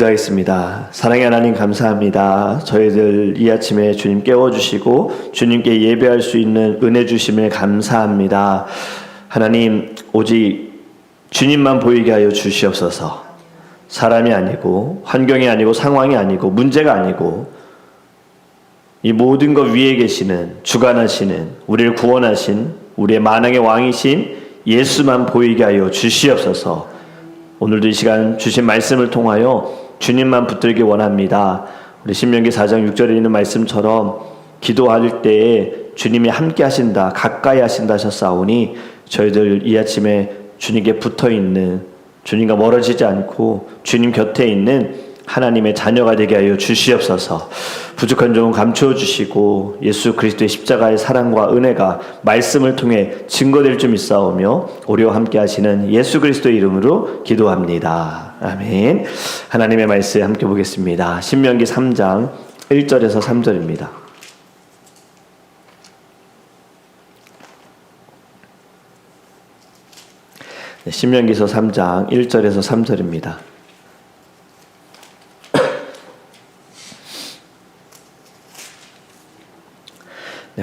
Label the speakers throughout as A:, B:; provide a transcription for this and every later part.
A: 기도하겠습니다. 사랑의 하나님 감사합니다. 저희들 이 아침에 주님 깨워주시고 주님께 예배할 수 있는 은혜 주심을 감사합니다. 하나님 오직 주님만 보이게 하여 주시옵소서. 사람이 아니고 환경이 아니고 상황이 아니고 문제가 아니고 이 모든 것 위에 계시는 주관하시는 우리를 구원하신 우리의 만왕의 왕이신 예수만 보이게 하여 주시옵소서. 오늘도 이 시간 주신 말씀을 통하여 주님만 붙들기 원합니다. 우리 신명기 4장 6절에 있는 말씀처럼 기도할 때에 주님이 함께 하신다, 가까이 하신다 하셨사오니 저희들 이 아침에 주님께 붙어있는, 주님과 멀어지지 않고 주님 곁에 있는 하나님의 자녀가 되게 하여 주시옵소서. 부족한 점은 감추어 주시고 예수 그리스도의 십자가의 사랑과 은혜가 말씀을 통해 증거될 줄 믿사오며 우리와 함께 하시는 예수 그리스도의 이름으로 기도합니다. 아멘. 하나님의 말씀 함께 보겠습니다. 신명기 3장 1절에서 3절입니다. 신명기서 3장 1절에서 3절입니다.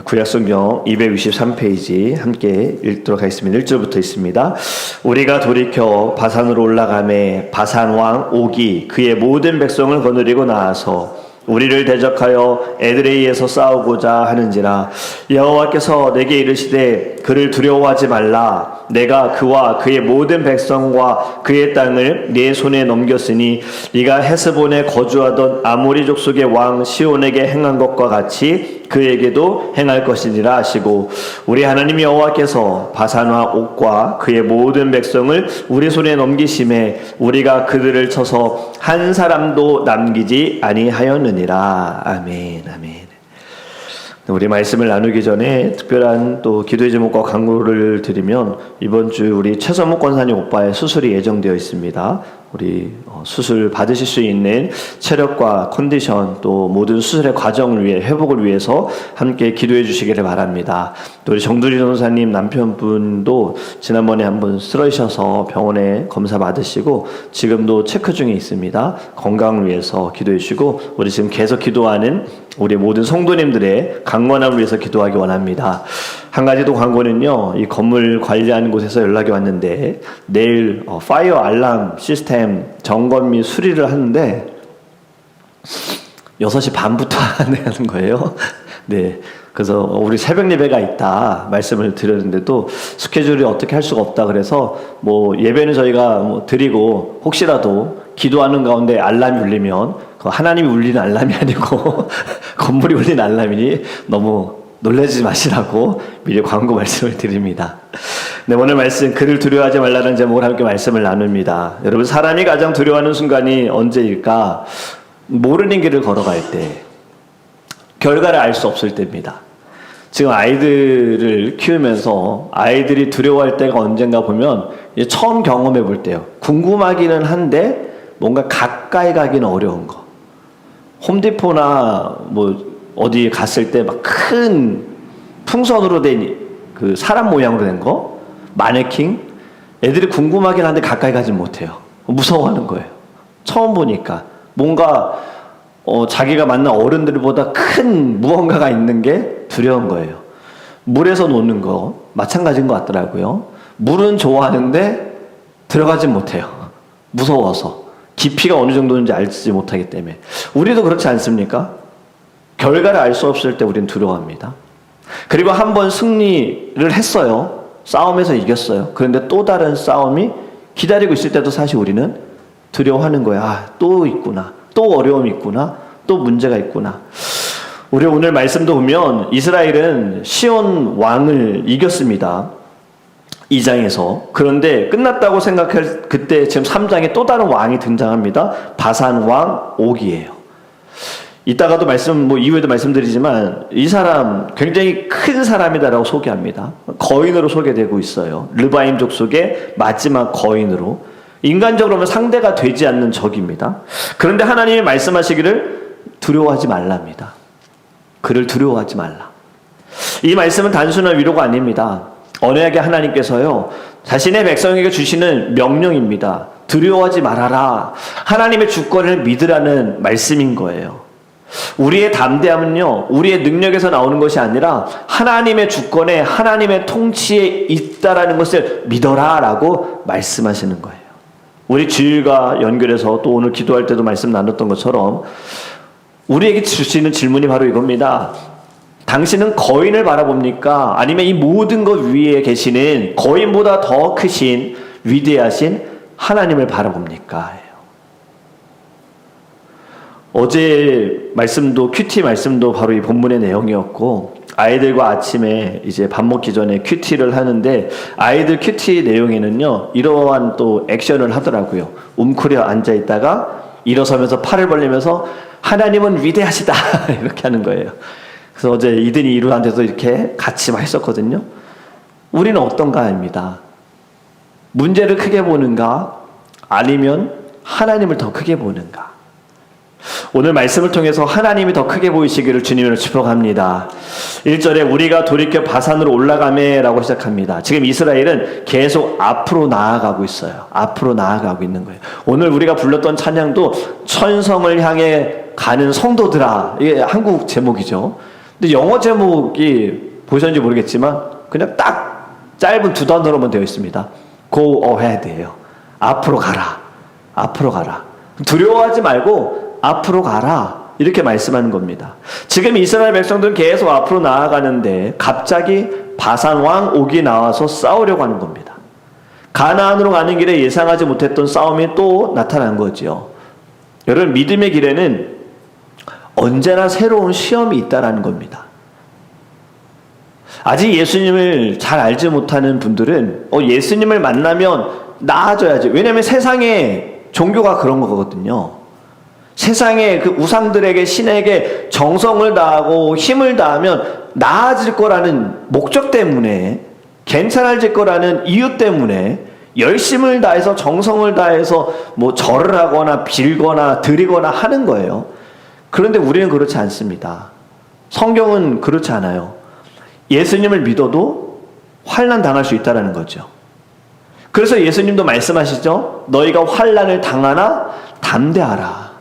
A: 구약성경 263페이지 함께 읽도록 하겠습니다. 1절부터 있습니다. 우리가 돌이켜 바산으로 올라가매 바산 왕 옥이 그의 모든 백성을 거느리고 나와서 우리를 대적하여 에드레이에서 싸우고자 하는지라. 여호와께서 내게 이르시되 그를 두려워하지 말라. 내가 그와 그의 모든 백성과 그의 땅을 네 손에 넘겼으니 네가 헤스본에 거주하던 아모리 족속의 왕 시온에게 행한 것과 같이 그에게도 행할 것이니라 하시고, 우리 하나님 여호와께서 바산과 옥과 그의 모든 백성을 우리 손에 넘기심에 우리가 그들을 쳐서 한 사람도 남기지 아니하였느니라. 아멘. 아멘. 우리 말씀을 나누기 전에 특별한 또 기도의 제목과 광고를 드리면, 이번 주 우리 최선목 권사님 오빠의 수술이 예정되어 있습니다. 우리 수술 받으실 수 있는 체력과 컨디션 또 모든 수술의 과정을 위해 회복을 위해서 함께 기도해 주시기를 바랍니다. 또 우리 정두리 전사님 남편분도 지난번에 한번 쓰러지셔서 병원에 검사 받으시고 지금도 체크 중에 있습니다. 건강을 위해서 기도해 주시고, 우리 지금 계속 기도하는 우리 모든 성도님들의 강건함을 위해서 기도하기 원합니다. 한 가지 더 광고는요, 이 건물 관리하는 곳에서 연락이 왔는데 내일 파이어 알람 시스템 점검 및 수리를 하는데 6시 반부터 하는 거예요. 네. 그래서 우리 새벽 예배가 있다 말씀을 드렸는데도 스케줄이 어떻게 할 수가 없다 그래서 뭐 예배는 저희가 드리고 혹시라도 기도하는 가운데 알람이 울리면 하나님이 울리는 알람이 아니고 건물이 울리는 알람이니 너무 놀라지 마시라고 미리 광고 말씀을 드립니다. 네, 오늘 말씀 그를 두려워하지 말라는 제목으로 함께 말씀을 나눕니다. 여러분, 사람이 가장 두려워하는 순간이 언제일까? 모르는 길을 걸어갈 때, 결과를 알 수 없을 때입니다. 지금 아이들을 키우면서 아이들이 두려워할 때가 언젠가 보면 처음 경험해 볼 때요. 궁금하기는 한데 뭔가 가까이 가기는 어려운 거. 홈디포나 뭐 어디 갔을 때 막 큰 풍선으로 된 그 사람 모양으로 된 거, 마네킹, 애들이 궁금하긴 한데 가까이 가지 못해요. 무서워하는 거예요. 처음 보니까 뭔가 자기가 만난 어른들보다 큰 무언가가 있는 게 두려운 거예요. 물에서 노는 거 마찬가지인 것 같더라고요. 물은 좋아하는데 들어가지 못해요. 무서워서. 깊이가 어느 정도인지 알지 못하기 때문에. 우리도 그렇지 않습니까? 결과를 알 수 없을 때 우리는 두려워합니다. 그리고 한 번 승리를 했어요. 싸움에서 이겼어요. 그런데 또 다른 싸움이 기다리고 있을 때도 사실 우리는 두려워하는 거야. 아, 또 있구나. 또 어려움이 있구나. 또 문제가 있구나. 우리 오늘 말씀도 보면 이스라엘은 시온 왕을 이겼습니다. 2장에서. 그런데 끝났다고 생각할 그때 지금 3장에 또 다른 왕이 등장합니다. 바산 왕 옥이에요. 이따가도 이후에도 말씀드리지만 이 사람 굉장히 큰 사람이다라고 소개합니다. 거인으로 소개되고 있어요. 르바임 족속의 마지막 거인으로. 인간적으로 보면 상대가 되지 않는 적입니다. 그런데 하나님이 말씀하시기를 두려워하지 말랍니다. 그를 두려워하지 말라. 이 말씀은 단순한 위로가 아닙니다. 언약의 하나님께서요, 자신의 백성에게 주시는 명령입니다. 두려워하지 말아라. 하나님의 주권을 믿으라는 말씀인 거예요. 우리의 담대함은요, 우리의 능력에서 나오는 것이 아니라 하나님의 주권에, 하나님의 통치에 있다라는 것을 믿어라라고 말씀하시는 거예요. 우리 주일과 연결해서 또 오늘 기도할 때도 말씀 나눴던 것처럼 우리에게 주시는 질문이 바로 이겁니다. 당신은 거인을 바라봅니까? 아니면 이 모든 것 위에 계시는 거인보다 더 크신 위대하신 하나님을 바라봅니까? 어제 말씀도, 큐티 말씀도 바로 이 본문의 내용이었고, 아이들과 아침에 이제 밥 먹기 전에 큐티를 하는데, 아이들 큐티 내용에는요, 이러한 또 액션을 하더라고요. 웅크려 앉아 있다가 일어서면서 팔을 벌리면서 하나님은 위대하시다 이렇게 하는 거예요. 그래서 어제 이든이 이루한테도 이렇게 같이 했었거든요. 우리는 어떤가입니다. 문제를 크게 보는가, 아니면 하나님을 더 크게 보는가. 오늘 말씀을 통해서 하나님이 더 크게 보이시기를 주님으로 축복합니다. 1절에 우리가 돌이켜 바산으로 올라가매 라고 시작합니다. 지금 이스라엘은 계속 앞으로 나아가고 있어요. 앞으로 나아가고 있는 거예요. 오늘 우리가 불렀던 찬양도 천성을 향해 가는 성도들아, 이게 한국 제목이죠. 근데 영어 제목이 보셨는지 모르겠지만 그냥 딱 짧은 두 단어로만 되어 있습니다. Go ahead예요. 앞으로 가라. 앞으로 가라. 두려워하지 말고 앞으로 가라. 이렇게 말씀하는 겁니다. 지금 이스라엘 백성들은 계속 앞으로 나아가는데 갑자기 바산 왕 옥이 나와서 싸우려고 하는 겁니다. 가나안으로 가는 길에 예상하지 못했던 싸움이 또 나타난 거죠. 여러분, 믿음의 길에는 언제나 새로운 시험이 있다는 겁니다. 아직 예수님을 잘 알지 못하는 분들은 예수님을 만나면 나아져야지. 왜냐하면 세상에 종교가 그런 거거든요. 세상의 그 우상들에게, 신에게 정성을 다하고 힘을 다하면 나아질 거라는 목적 때문에, 괜찮아질 거라는 이유 때문에 열심을 다해서, 정성을 다해서 뭐 절을 하거나 빌거나 드리거나 하는 거예요. 그런데 우리는 그렇지 않습니다. 성경은 그렇지 않아요. 예수님을 믿어도 환난 당할 수 있다는 거죠. 그래서 예수님도 말씀하시죠. 너희가 환난을 당하나 담대하라.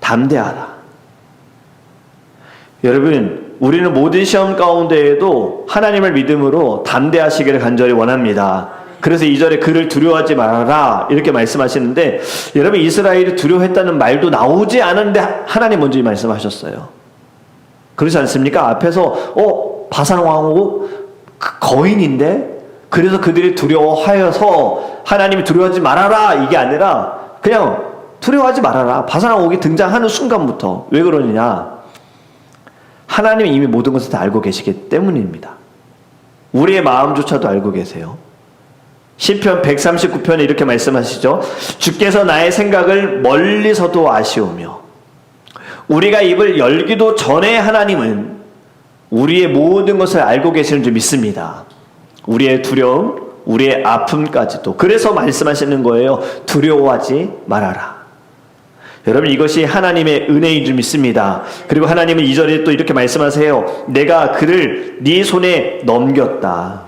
A: 담대하라. 여러분, 우리는 모든 시험 가운데에도 하나님을 믿음으로 담대하시기를 간절히 원합니다. 그래서 2절에 그를 두려워하지 말아라 이렇게 말씀하시는데, 여러분, 이스라엘이 두려워했다는 말도 나오지 않았는데 하나님 먼저 말씀하셨어요. 그렇지 않습니까? 앞에서 바산 왕후 거인인데 그래서 그들이 두려워하여서 하나님이 두려워하지 말아라 이게 아니라 그냥 두려워하지 말아라. 바산 왕후가 등장하는 순간부터. 왜 그러느냐? 하나님이 이미 모든 것을 다 알고 계시기 때문입니다. 우리의 마음조차도 알고 계세요. 시편 139편에 이렇게 말씀하시죠. 주께서 나의 생각을 멀리서도 아시오며 우리가 입을 열기도 전에 하나님은 우리의 모든 것을 알고 계시는 줄 믿습니다. 우리의 두려움, 우리의 아픔까지도. 그래서 말씀하시는 거예요. 두려워하지 말아라. 여러분, 이것이 하나님의 은혜인 줄 믿습니다. 그리고 하나님은 2절에 또 이렇게 말씀하세요. 내가 그를 네 손에 넘겼다.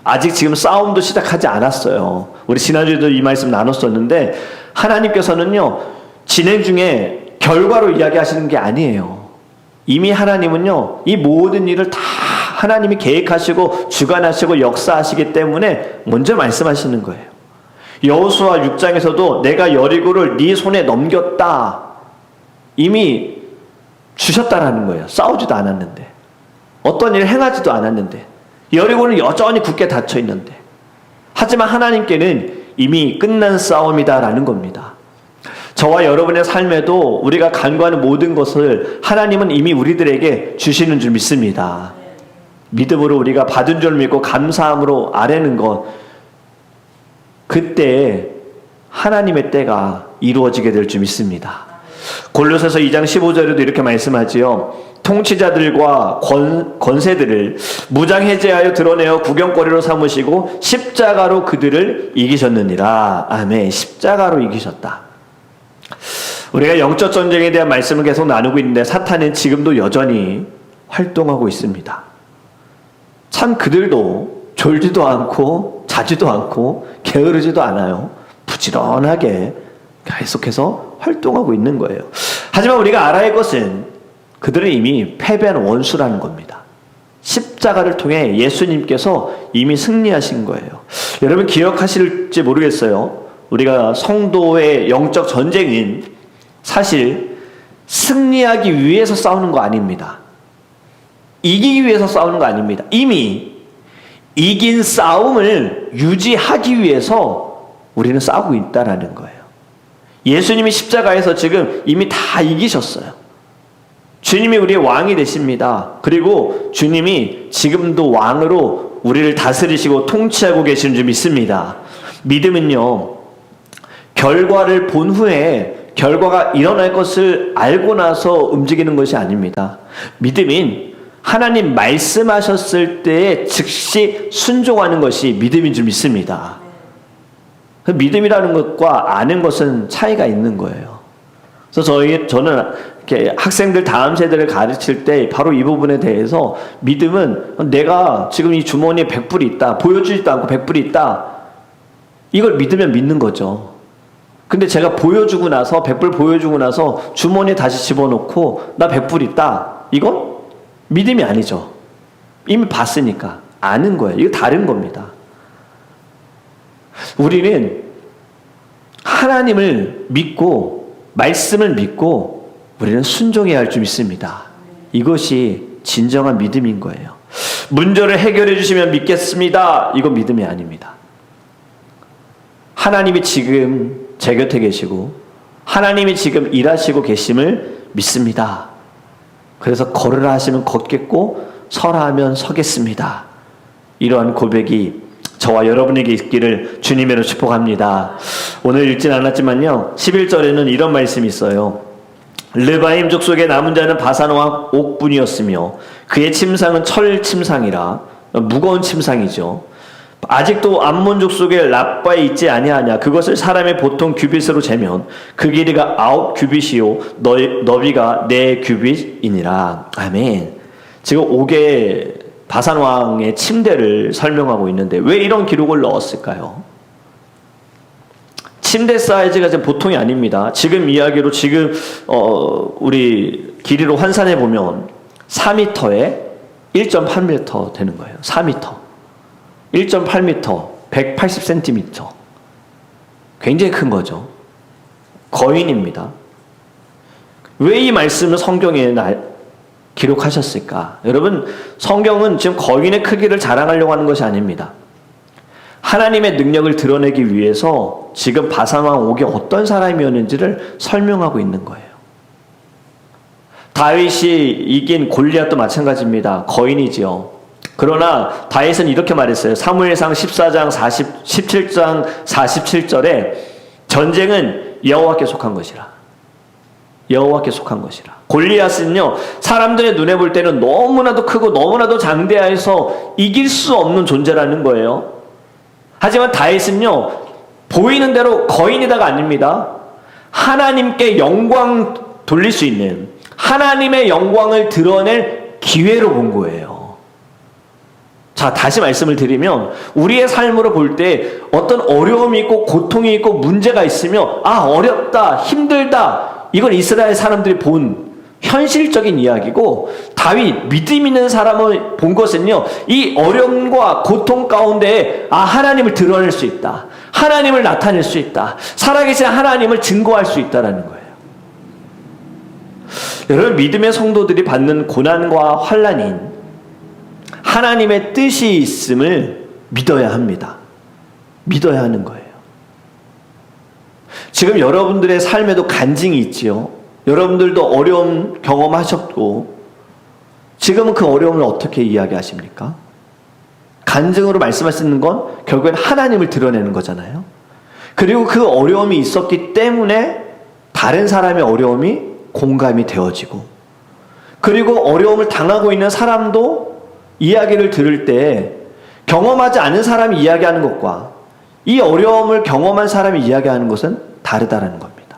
A: 아직 지금 싸움도 시작하지 않았어요. 우리 지난주에도 이 말씀 나눴었는데 하나님께서는요, 진행 중에 결과로 이야기하시는 게 아니에요. 이미 하나님은요, 이 모든 일을 다 하나님이 계획하시고 주관하시고 역사하시기 때문에 먼저 말씀하시는 거예요. 여호수아 6장에서도 내가 여리고를 네 손에 넘겼다. 이미 주셨다라는 거예요. 싸우지도 않았는데, 어떤 일을 행하지도 않았는데, 여리고는 여전히 굳게 닫혀 있는데, 하지만 하나님께는 이미 끝난 싸움이다라는 겁니다. 저와 여러분의 삶에도 우리가 간구하는 모든 것을 하나님은 이미 우리들에게 주시는 줄 믿습니다. 믿음으로 우리가 받은 줄 믿고 감사함으로 아뢰는 것, 그때 하나님의 때가 이루어지게 될 줄 믿습니다. 골로새서 2장 15절에도 이렇게 말씀하지요. 통치자들과 권세들을 무장해제하여 드러내어 구경거리로 삼으시고 십자가로 그들을 이기셨느니라. 아멘. 십자가로 이기셨다. 우리가 영적 전쟁에 대한 말씀을 계속 나누고 있는데 사탄은 지금도 여전히 활동하고 있습니다. 참 그들도 졸지도 않고 자지도 않고 게으르지도 않아요. 부지런하게 계속해서 활동하고 있는 거예요. 하지만 우리가 알아야 할 것은 그들은 이미 패배한 원수라는 겁니다. 십자가를 통해 예수님께서 이미 승리하신 거예요. 여러분 기억하실지 모르겠어요. 우리가 성도의 영적 전쟁은 사실 승리하기 위해서 싸우는 거 아닙니다. 이기기 위해서 싸우는 거 아닙니다. 이미 이긴 싸움을 유지하기 위해서 우리는 싸우고 있다는 거예요. 예수님이 십자가에서 지금 이미 다 이기셨어요. 주님이 우리의 왕이 되십니다. 그리고 주님이 지금도 왕으로 우리를 다스리시고 통치하고 계시는 줄 믿습니다. 믿음은요, 결과를 본 후에 결과가 일어날 것을 알고 나서 움직이는 것이 아닙니다. 믿음은 하나님 말씀하셨을 때에 즉시 순종하는 것이 믿음인 줄 믿습니다. 믿음이라는 것과 아는 것은 차이가 있는 거예요. 그래서 저는 이렇게 학생들 다음 세대를 가르칠 때 바로 이 부분에 대해서 믿음은 내가 지금 이 주머니에 100불이 있다. 보여주지도 않고 100불이 있다. 이걸 믿으면 믿는 거죠. 근데 제가 보여주고 나서 100불 보여주고 나서 주머니에 다시 집어넣고 나 100불 있다. 이건 믿음이 아니죠. 이미 봤으니까 아는 거예요. 이거 다른 겁니다. 우리는 하나님을 믿고 말씀을 믿고 우리는 순종해야 할 줄 믿습니다. 이것이 진정한 믿음인 거예요. 문제를 해결해 주시면 믿겠습니다. 이건 믿음이 아닙니다. 하나님이 지금 제 곁에 계시고 하나님이 지금 일하시고 계심을 믿습니다. 그래서 걸으라 하시면 걷겠고 서라 하면 서겠습니다. 이러한 고백이 저와 여러분에게 있기를 주님으로 축복합니다. 오늘 읽진 않았지만요, 11절에는 이런 말씀이 있어요. 르바임 족속의 남은 자는 바산왕 옥분이었으며 그의 침상은 철 침상이라, 무거운 침상이죠. 아직도 암몬 족속의 랍바에 있지 아니하냐. 그것을 사람의 보통 규빗으로 재면 그 길이가 9규빗이요 너비가 4규빗이니라. 아멘. 지금 옥의 바산왕의 침대를 설명하고 있는데 왜 이런 기록을 넣었을까요? 침대 사이즈가 지금 보통이 아닙니다. 지금 이야기로 지금 우리 길이로 환산해 보면 4m에 1.8m 되는 거예요. 4m, 1.8m, 180cm. 굉장히 큰 거죠. 거인입니다. 왜 이 말씀을 성경에 기록하셨을까? 여러분, 성경은 지금 거인의 크기를 자랑하려고 하는 것이 아닙니다. 하나님의 능력을 드러내기 위해서 지금 바산왕 옥이 어떤 사람이었는지를 설명하고 있는 거예요. 다윗이 이긴 골리앗도 마찬가지입니다. 거인이지요. 그러나 다윗은 이렇게 말했어요. 사무엘상 14장 17장 47절에 전쟁은 여호와께 속한 것이라. 여호와께 속한 것이라. 골리앗은요, 사람들의 눈에 볼 때는 너무나도 크고 너무나도 장대해서 이길 수 없는 존재라는 거예요. 하지만 다윗은요, 보이는 대로 거인이다가 아닙니다. 하나님께 영광 돌릴 수 있는, 하나님의 영광을 드러낼 기회로 본 거예요. 자, 다시 말씀을 드리면 우리의 삶으로 볼 때 어떤 어려움이 있고 고통이 있고 문제가 있으면 어렵다, 힘들다, 이건 이스라엘 사람들이 본 현실적인 이야기고, 다윗 믿음 있는 사람을 본 것은요, 이 어려움과 고통 가운데 하나님을 드러낼 수 있다, 하나님을 나타낼 수 있다, 살아계신 하나님을 증거할 수 있다라는 거예요. 여러분, 믿음의 성도들이 받는 고난과 환난인 하나님의 뜻이 있음을 믿어야 합니다. 믿어야 하는 거예요. 지금 여러분들의 삶에도 간증이 있지요. 여러분들도 어려움 경험하셨고 지금은 그 어려움을 어떻게 이야기하십니까? 간증으로 말씀하시는 건 결국엔 하나님을 드러내는 거잖아요. 그리고 그 어려움이 있었기 때문에 다른 사람의 어려움이 공감이 되어지고, 그리고 어려움을 당하고 있는 사람도 이야기를 들을 때 경험하지 않은 사람이 이야기하는 것과 이 어려움을 경험한 사람이 이야기하는 것은 다르다라는 겁니다.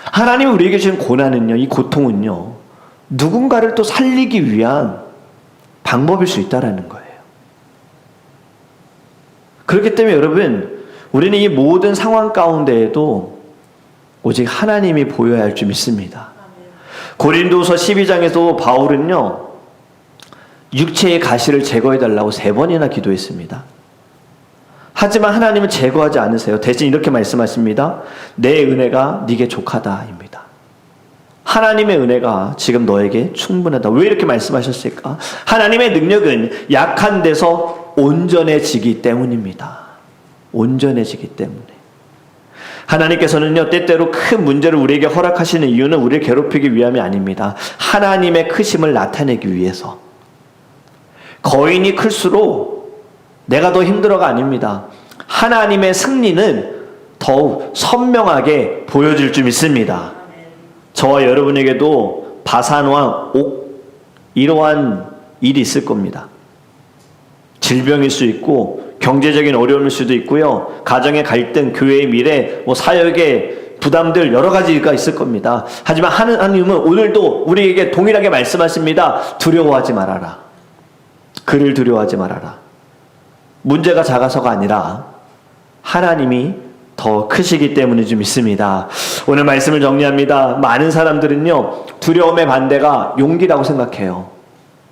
A: 하나님이 우리에게 주신 고난은요, 이 고통은요, 누군가를 또 살리기 위한 방법일 수 있다라는 거예요. 그렇기 때문에 여러분, 우리는 이 모든 상황 가운데에도 오직 하나님이 보여야 할 줄 믿습니다. 고린도서 12장에도 바울은요, 육체의 가시를 제거해달라고 3번이나 기도했습니다. 하지만 하나님은 제거하지 않으세요. 대신 이렇게 말씀하십니다. 내 은혜가 네게 족하다입니다. 하나님의 은혜가 지금 너에게 충분하다. 왜 이렇게 말씀하셨을까? 하나님의 능력은 약한 데서 온전해지기 때문입니다. 온전해지기 때문에. 하나님께서는요, 때때로 큰 문제를 우리에게 허락하시는 이유는 우리를 괴롭히기 위함이 아닙니다. 하나님의 크심을 나타내기 위해서. 거인이 클수록 내가 더 힘들어가 아닙니다. 하나님의 승리는 더욱 선명하게 보여질 줄 믿습니다. 저와 여러분에게도 바산왕 옥, 이러한 일이 있을 겁니다. 질병일 수 있고 경제적인 어려움일 수도 있고요. 가정의 갈등, 교회의 미래, 사역의 부담들 여러 가지가 있을 겁니다. 하지만 하나님은 오늘도 우리에게 동일하게 말씀하십니다. 두려워하지 말아라. 그를 두려워하지 말아라. 문제가 작아서가 아니라 하나님이 더 크시기 때문인 줄 믿습니다. 오늘 말씀을 정리합니다. 많은 사람들은요, 두려움의 반대가 용기라고 생각해요.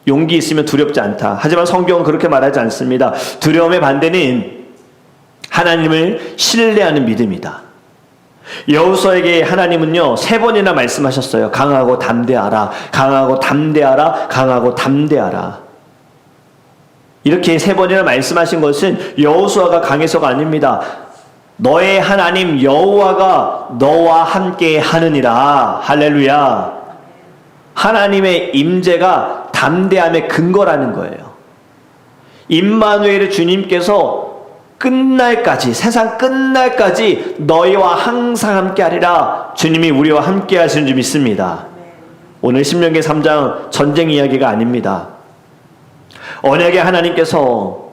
A: 용기 있으면 두렵지 않다. 하지만 성경은 그렇게 말하지 않습니다. 두려움의 반대는 하나님을 신뢰하는 믿음이다. 여호수아에게 하나님은요, 3번이나 말씀하셨어요. 강하고 담대하라, 강하고 담대하라, 강하고 담대하라. 이렇게 3번이나 말씀하신 것은 여호수아가 강해서가 아닙니다. 너의 하나님 여호와가 너와 함께 하느니라. 할렐루야. 하나님의 임재가 담대함의 근거라는 거예요. 임마누엘의 주님께서 끝날까지, 세상 끝날까지 너희와 항상 함께 하리라. 주님이 우리와 함께 하시는 줄 믿습니다. 오늘 신명기 3장 전쟁 이야기가 아닙니다. 언약의 하나님께서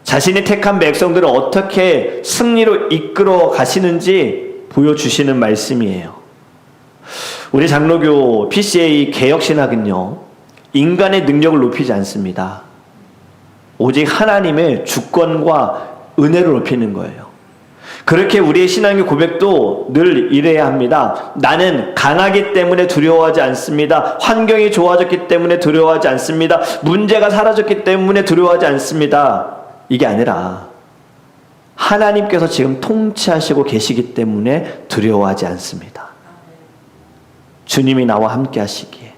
A: 자신이 택한 백성들을 어떻게 승리로 이끌어 가시는지 보여주시는 말씀이에요. 우리 장로교 PCA 개혁신학은요, 인간의 능력을 높이지 않습니다. 오직 하나님의 주권과 은혜를 높이는 거예요. 그렇게 우리의 신앙의 고백도 늘 이래야 합니다. 나는 강하기 때문에 두려워하지 않습니다. 환경이 좋아졌기 때문에 두려워하지 않습니다. 문제가 사라졌기 때문에 두려워하지 않습니다. 이게 아니라 하나님께서 지금 통치하시고 계시기 때문에 두려워하지 않습니다. 주님이 나와 함께 하시기에.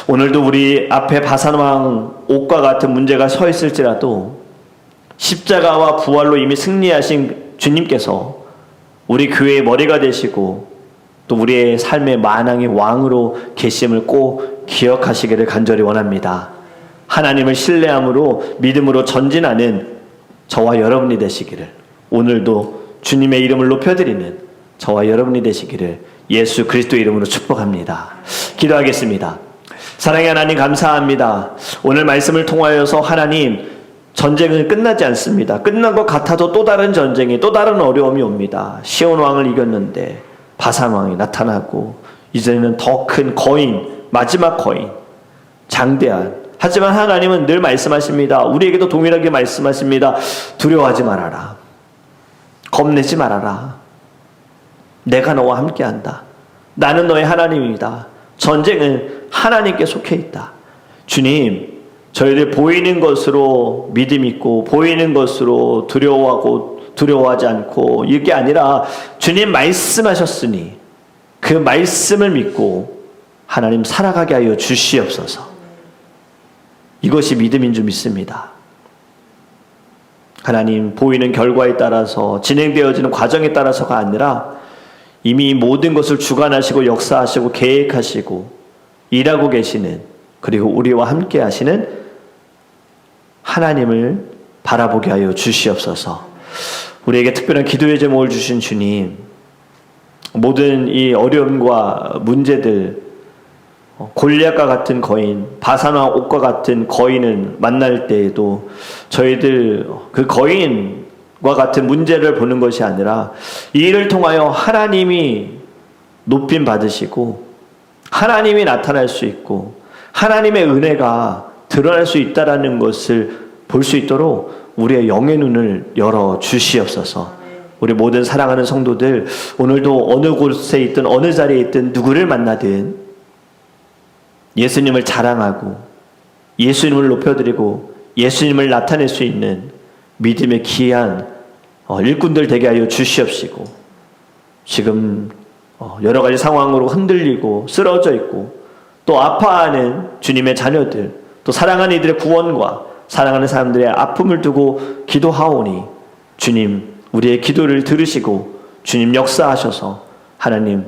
A: 오늘도 우리 앞에 바산왕 옥과 같은 문제가 서 있을지라도 십자가와 부활로 이미 승리하신 주님께서 우리 교회의 머리가 되시고 또 우리의 삶의 만왕의 왕으로 계심을 꼭 기억하시기를 간절히 원합니다. 하나님을 신뢰함으로 믿음으로 전진하는 저와 여러분이 되시기를, 오늘도 주님의 이름을 높여드리는 저와 여러분이 되시기를 예수 그리스도 이름으로 축복합니다. 기도하겠습니다. 사랑의 하나님, 감사합니다. 오늘 말씀을 통하여서 하나님, 전쟁은 끝나지 않습니다. 끝난 것 같아도 또 다른 전쟁이, 또 다른 어려움이 옵니다. 시온 왕을 이겼는데 바산 왕이 나타나고 이제는 더 큰 거인, 마지막 거인, 장대한. 하지만 하나님은 늘 말씀하십니다. 우리에게도 동일하게 말씀하십니다. 두려워하지 말아라. 겁내지 말아라. 내가 너와 함께한다. 나는 너의 하나님이다. 전쟁은 하나님께 속해 있다. 주님, 저희들 보이는 것으로 믿음 있고 보이는 것으로 두려워하고 두려워하지 않고, 이게 아니라 주님 말씀하셨으니 그 말씀을 믿고 하나님 살아가게 하여 주시옵소서. 이것이 믿음인 줄 믿습니다. 하나님, 보이는 결과에 따라서, 진행되어지는 과정에 따라서가 아니라 이미 모든 것을 주관하시고 역사하시고 계획하시고 일하고 계시는, 그리고 우리와 함께 하시는 하나님을 바라보게 하여 주시옵소서. 우리에게 특별한 기도의 제목을 주신 주님, 모든 이 어려움과 문제들, 골리앗과 같은 거인, 바산왕 옥과 같은 거인을 만날 때에도 저희들 그 거인과 같은 문제를 보는 것이 아니라 이 일을 통하여 하나님이 높임 받으시고 하나님이 나타날 수 있고 하나님의 은혜가 드러날 수 있다라는 것을 볼 수 있도록 우리의 영의 눈을 열어 주시옵소서. 우리 모든 사랑하는 성도들, 오늘도 어느 곳에 있든 어느 자리에 있든 누구를 만나든 예수님을 자랑하고 예수님을 높여드리고 예수님을 나타낼 수 있는 믿음의 귀한 일꾼들 되게 하여 주시옵시고, 지금 여러 가지 상황으로 흔들리고 쓰러져 있고 또 아파하는 주님의 자녀들, 또 사랑하는 이들의 구원과 사랑하는 사람들의 아픔을 두고 기도하오니 주님, 우리의 기도를 들으시고 주님 역사하셔서 하나님,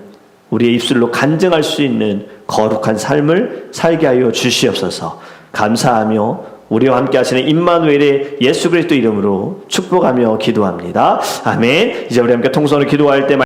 A: 우리의 입술로 간증할 수 있는 거룩한 삶을 살게 하여 주시옵소서. 감사하며 우리와 함께 하시는 임마누엘의 예수 그리스도 이름으로 축복하며 기도합니다. 아멘. 이제 우리 함께 통성으로 기도할 때